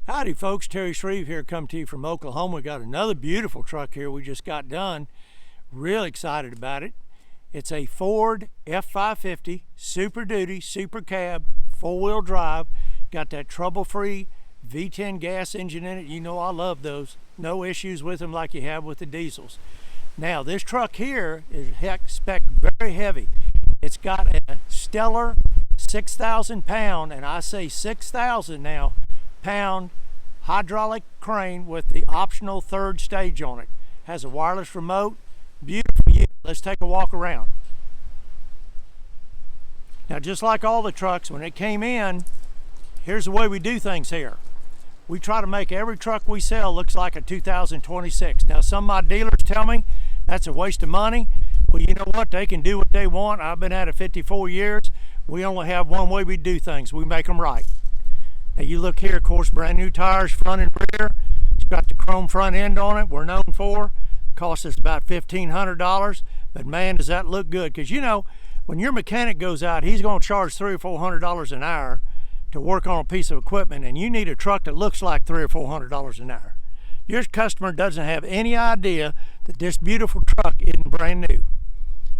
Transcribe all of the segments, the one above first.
Howdy folks, Terry Shreve here, come to you from Oklahoma. We got another beautiful truck here we just got done. Real excited about it. It's a Ford F550 Super Duty Super Cab 4-wheel drive. Got that trouble-free V10 gas engine in it. You know I love those. No issues with them like you have with the diesels. Now this truck here is heck spec very heavy. It's got a stellar 6,000 pound, and I say 6,000 now, pound hydraulic crane with the optional third stage on it. Has a wireless remote. Beautiful unit. Let's take a walk around. Now just like all the trucks, when it came in, here's the way we do things here. We try to make every truck we sell looks like a 2026. Now some of my dealers tell me that's a waste of money. Well, you know what? They can do what they want. I've been at it 54 years. We only have one way we do things. We make them right. Now you look here, of course, brand new tires, front and rear. It's got the chrome front end on it. We're known for. Cost us about $1,500, but man, does that look good. Because you know, when your mechanic goes out, he's going to charge $300 or $400 an hour to work on a piece of equipment, and you need a truck that looks like $300 or $400 an hour. Your customer doesn't have any idea that this beautiful truck isn't brand new.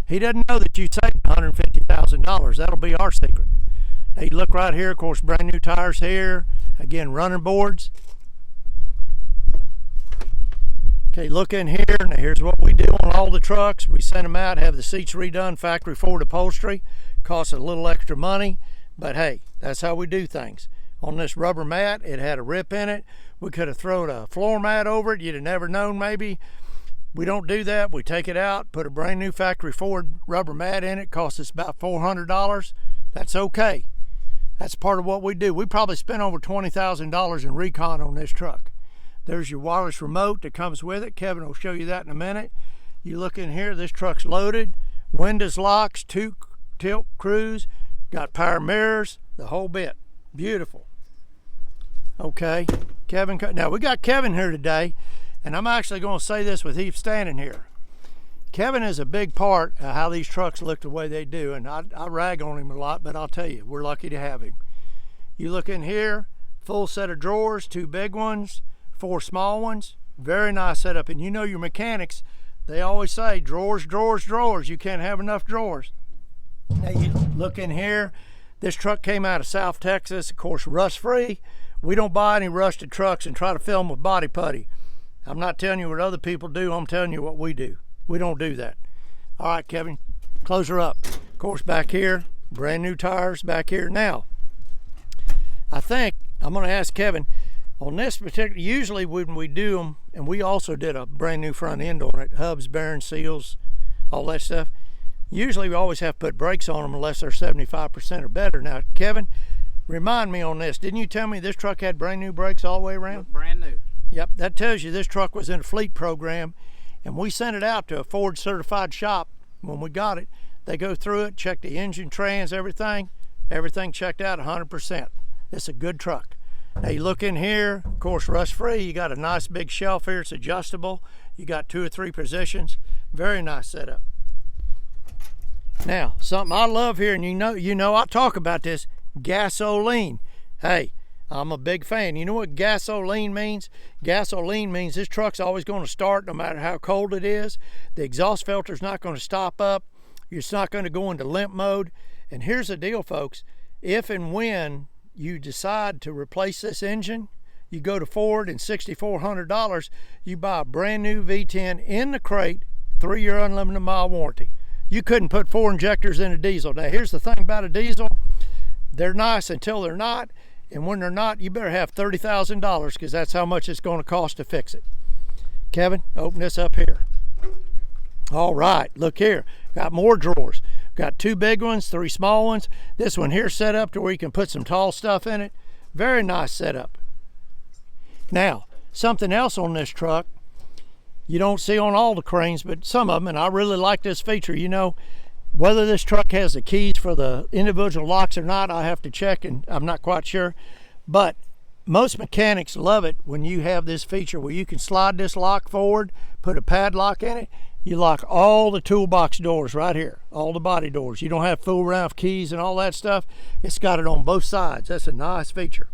He doesn't know that you saved $150,000. That'll be our secret. Now you look right here, of course, brand new tires here. Again, running boards. Okay, look in here. Now here's what we do on all the trucks. We send them out, have the seats redone, factory Ford upholstery. Costs a little extra money, but hey, that's how we do things. On this rubber mat, it had a rip in it. We could have thrown a floor mat over it. You'd have never known maybe. We don't do that. We take it out, put a brand new factory Ford rubber mat in it. Costs us about $400. That's okay. That's part of what we do. We probably spent over $20,000 in recon on this truck. There's your wireless remote that comes with it. Kevin will show you that in a minute. You look in here, this truck's loaded. Windows locks, 2 tilt cruise, got power mirrors, the whole bit. Beautiful. Okay, Kevin, now we got Kevin here today, and I'm actually going to say this with Heath standing here. Kevin is a big part of how these trucks look the way they do, and I rag on him a lot, but I'll tell you, we're lucky to have him. You look in here, full set of drawers, 2 big ones, 4 small ones. Very nice setup. And you know your mechanics, they always say drawers, drawers, drawers. You can't have enough drawers. Now you look in here, this truck came out of South Texas, of course, rust free. We don't buy any rusted trucks and try to fill them with body putty. I'm not telling you what other people do, I'm telling you what we do. We don't do that. All right, Kevin, close her up. Of course, back here, brand new tires back here. Now, I think I'm gonna ask Kevin, on this particular, usually when we do them, and we also did a brand new front end on it, hubs, bearings, seals, all that stuff. Usually we always have to put brakes on them unless they're 75% or better. Now, Kevin, remind me on this. Didn't you tell me this truck had brand new brakes all the way around? Brand new. Yep, that tells you this truck was in a fleet program, and we sent it out to a Ford certified shop when we got it. They go through it, check the engine, trans, everything checked out 100%. It's a good truck. Now you look in here, of course, rust free. You got a nice big shelf here. It's adjustable. You got 2 or 3 positions. Very nice setup. Now, something I love here, and you know I talk about this, gasoline. Hey, I'm a big fan. You know what gasoline means? Gasoline means this truck's always going to start no matter how cold it is. The exhaust filter's not going to stop up. It's not going to go into limp mode. And here's the deal, folks. If and when you decide to replace this engine, you go to Ford and $6,400, you buy a brand new V10 in the crate, 3-year unlimited mile warranty. You couldn't put 4 injectors in a diesel. Now here's the thing about a diesel, they're nice until they're not, and when they're not, you better have $30,000 because that's how much it's going to cost to fix it. Kevin, open this up here. All right, look here, got more drawers. Got 2 big ones, 3 small ones. This one here set up to where you can put some tall stuff in it. Very nice setup. Now, something else on this truck, you don't see on all the cranes, but some of them, and I really like this feature. You know, whether this truck has the keys for the individual locks or not, I have to check, and I'm not quite sure. But most mechanics love it when you have this feature where you can slide this lock forward, put a padlock in it. You lock all the toolbox doors right here, all the body doors. You don't have to fool around with keys and all that stuff. It's got it on both sides. That's a nice feature.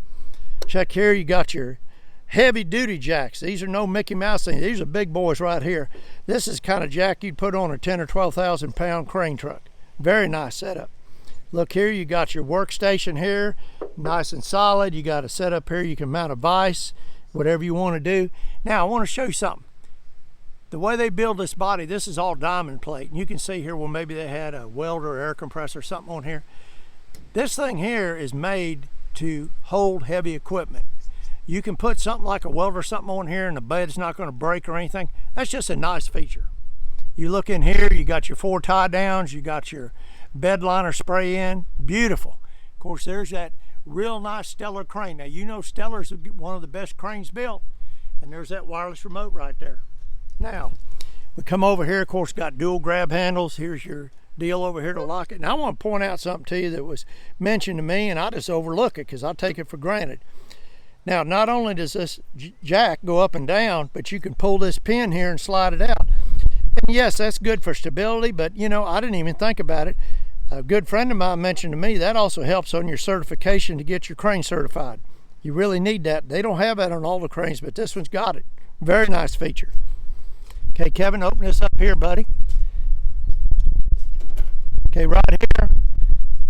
Check here, you got your heavy duty jacks. These are no Mickey Mouse things. These are big boys right here. This is the kind of jack you'd put on a 10 or 12,000 pound crane truck. Very nice setup. Look here, you got your workstation here, nice and solid. You got a setup here, you can mount a vise, whatever you want to do. Now I want to show you something. The way they build this body, this is all diamond plate. And you can see here, well, maybe they had a welder or air compressor or something on here. This thing here is made to hold heavy equipment. You can put something like a welder or something on here and the bed's not going to break or anything. That's just a nice feature. You look in here, you got your 4 tie downs, you got your bed liner spray in, beautiful. Of course, there's that real nice Stellar crane. Now, you know Stellar's one of the best cranes built, and there's that wireless remote right there. Now, we come over here, of course, got dual grab handles. Here's your deal over here to lock it. Now, I want to point out something to you that was mentioned to me, and I just overlook it because I take it for granted. Now, not only does this jack go up and down, but you can pull this pin here and slide it out. And yes, that's good for stability, but you know, I didn't even think about it. A good friend of mine mentioned to me that also helps on your certification to get your crane certified. You really need that. They don't have that on all the cranes, but this one's got it. Very nice feature. Okay, Kevin, open this up here, buddy. Okay, right here,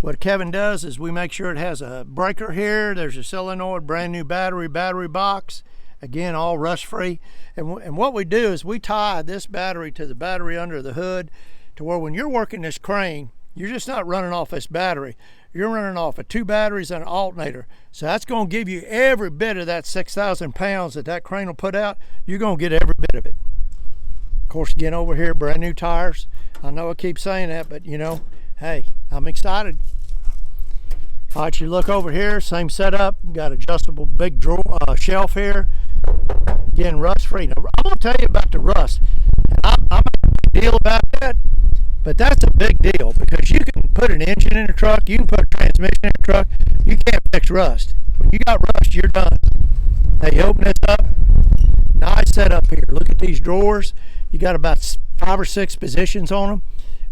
what Kevin does is we make sure it has a breaker here. There's a solenoid, brand new battery box. Again, all rust free. And what we do is we tie this battery to the battery under the hood to where when you're working this crane, you're just not running off this battery. You're running off of 2 batteries and an alternator. So that's going to give you every bit of that 6,000 pounds that crane will put out. You're going to get every bit of it. Of course, again, over here, brand new tires. I know I keep saying that, but you know, hey, I'm excited. All right, you look over here, same setup. Got adjustable big drawer, shelf here. Again, rust free. Now, I'm going to tell you about the rust. And I'm not a big deal about that, but that's a big deal because you can put an engine in a truck, you can put a transmission in a truck, you can't fix rust. When you got rust, you're done. Now you open this up, nice setup here. Look at these drawers. You got about 5 or 6 positions on them.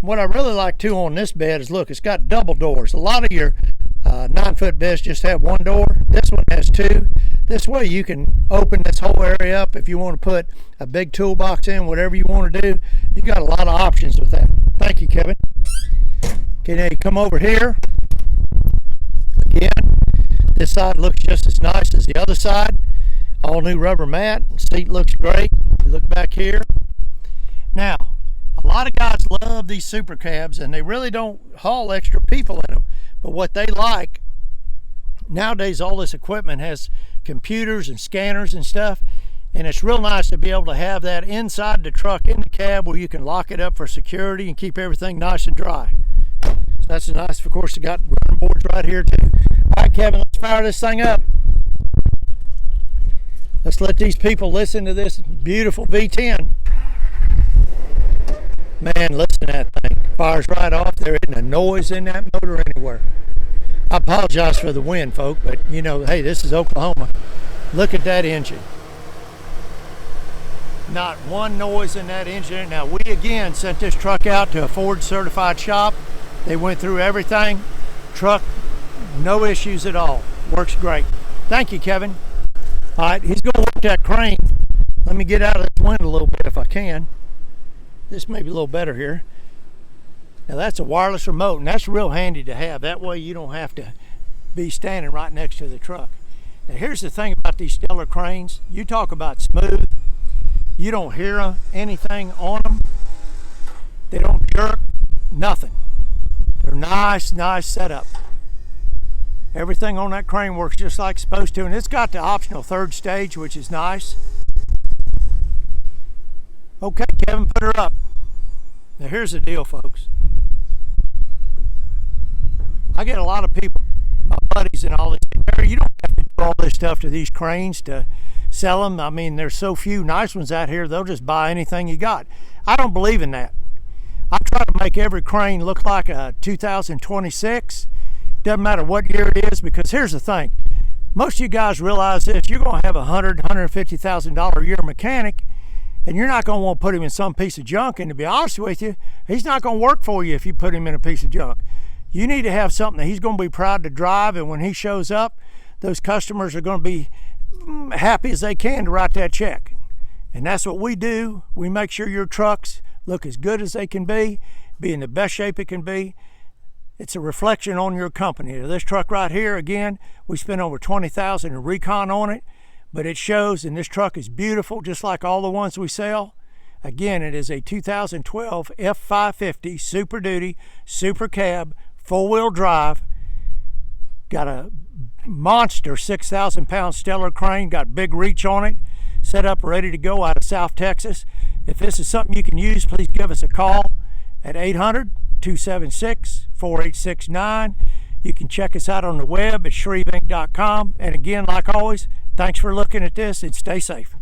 And what I really like too on this bed is look, it's got double doors. A lot of your 9-foot beds just have 1 door. This one has 2. This way you can open this whole area up if you want to put a big toolbox in, whatever you want to do. You got a lot of options with that. Thank you, Kevin. Okay, now you come over here. Again, this side looks just as nice as the other side. All new rubber mat. Seat looks great. You look back here. Now, a lot of guys love these super cabs and they really don't haul extra people in them. But what they like, nowadays all this equipment has computers and scanners and stuff, and it's real nice to be able to have that inside the truck in the cab where you can lock it up for security and keep everything nice and dry. So that's nice. Of course, you got running boards right here too. All right, Kevin, let's fire this thing up. Let's let these people listen to this beautiful V10. Man, listen to that thing. Fires right off. There isn't a noise in that motor anywhere. I apologize for the wind, folks, but you know, hey, this is Oklahoma. Look at that engine. Not one noise in that engine. Now, we again sent this truck out to a Ford certified shop. They went through everything. Truck, no issues at all. Works great. Thank you, Kevin. All right, he's going to work that crane. Let me get out of this wind a little bit if I can. This may be a little better here. Now that's a wireless remote, and that's real handy to have. That way you don't have to be standing right next to the truck. Now here's the thing about these Stellar cranes. You talk about smooth. You don't hear anything on them. They don't jerk, nothing. They're nice setup. Everything on that crane works just like it's supposed to, and it's got the optional 3rd stage, which is nice. Okay, Kevin, put her up. Now here's the deal, folks. I get a lot of people, my buddies and all this, you don't have to do all this stuff to these cranes to sell them. I mean, there's so few nice ones out here, they'll just buy anything you got. I don't believe in that. I try to make every crane look like a 2026. Doesn't matter what year it is, because here's the thing. Most of you guys realize this, you're going to have a $150,000 a year mechanic, and you're not going to want to put him in some piece of junk. And to be honest with you, he's not going to work for you if you put him in a piece of junk. You need to have something that he's going to be proud to drive, and when he shows up, those customers are going to be happy as they can to write that check. And that's what we do. We make sure your trucks look as good as they can be in the best shape it can be. It's a reflection on your company. This truck right here, again, we spent over $20,000 in recon on it, but it shows, and this truck is beautiful, just like all the ones we sell. Again, it is a 2012 F550 Super Duty, Super Cab, four-wheel drive. Got a monster 6,000 pound Stellar crane, got big reach on it, set up ready to go out of South Texas. If this is something you can use, please give us a call at 800-276-4869. You can check us out on the web at shreveinc.com. And again, like always, thanks for looking at this and stay safe.